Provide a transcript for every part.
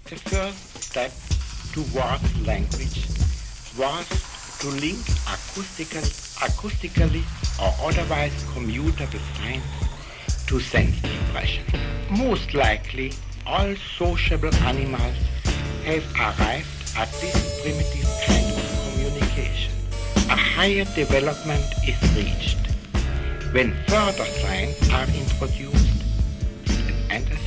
The first step towards language was to link acoustically or otherwise commutable signs to sense impression. Most likely, all sociable animals have arrived at this primitive kind of communication. A higher development is reached when further signs are introduced and understood.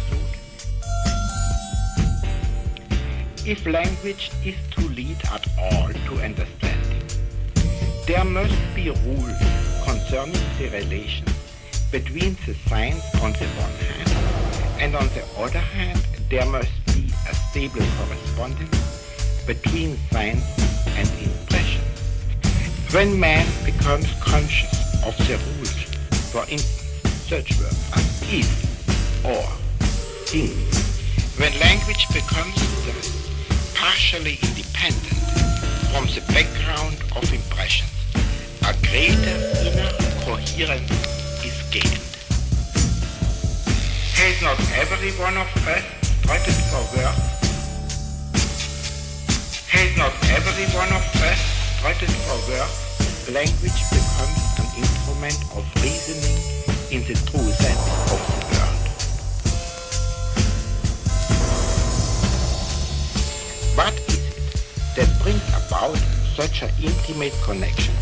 If language is to lead at all to understanding, there must be rules concerning the relation between the signs on the one hand, and on the other hand, there must be a stable correspondence between signs and impressions. When man becomes conscious of the rules, for instance, such words as is or thing, when language becomes partially independent from the background of impressions, a greater inner coherence is gained. Has not every one of us struggled for words? Has not every one of us struggled for words? Language becomes an instrument of reasoning in the true sense of the word. What is it that brings about such an intimate connection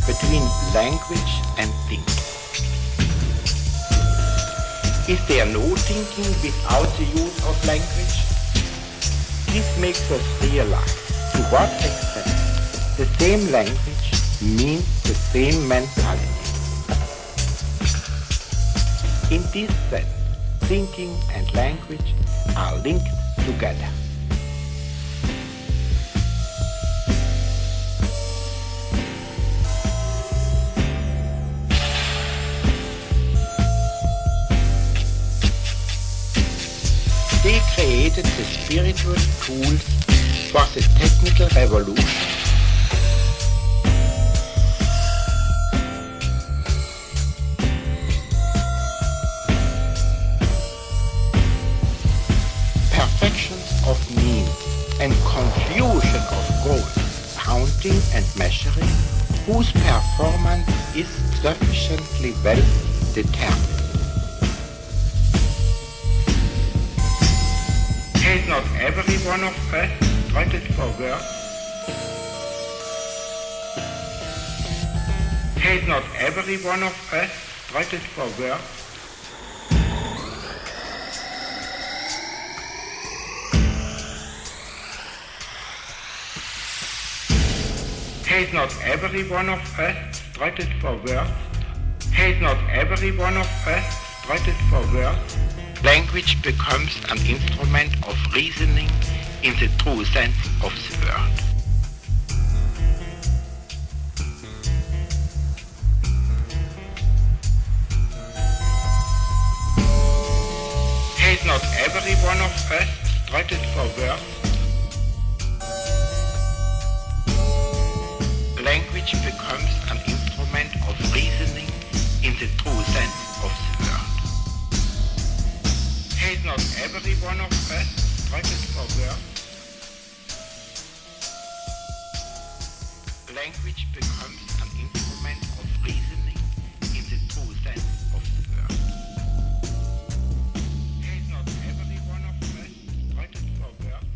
between language and thinking? Is there no thinking without the use of language? This makes us realize to what extent the same language means the same mentality. In this sense, thinking and language are linked together. They created the spiritual tools for the technical revolution. Perfections of means and confusion of goals, counting and measuring, whose performance is sufficiently well determined. Has not every one of us struggled for words? Has not every one of us struggled for words? Has not every one of us struggled for words? Has not every one of us struggled for words? Language becomes an instrument of reasoning in the true sense of the word. Has not every one of us struggled for words? Language becomes an instrument of reasoning in the true sense of the word. Has not every one of us struggled for words? Language becomes an instrument of reasoning in the true sense of the word. Has not every one of us struggled for words?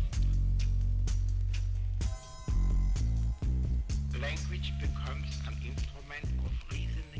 Language becomes an instrument of reasoning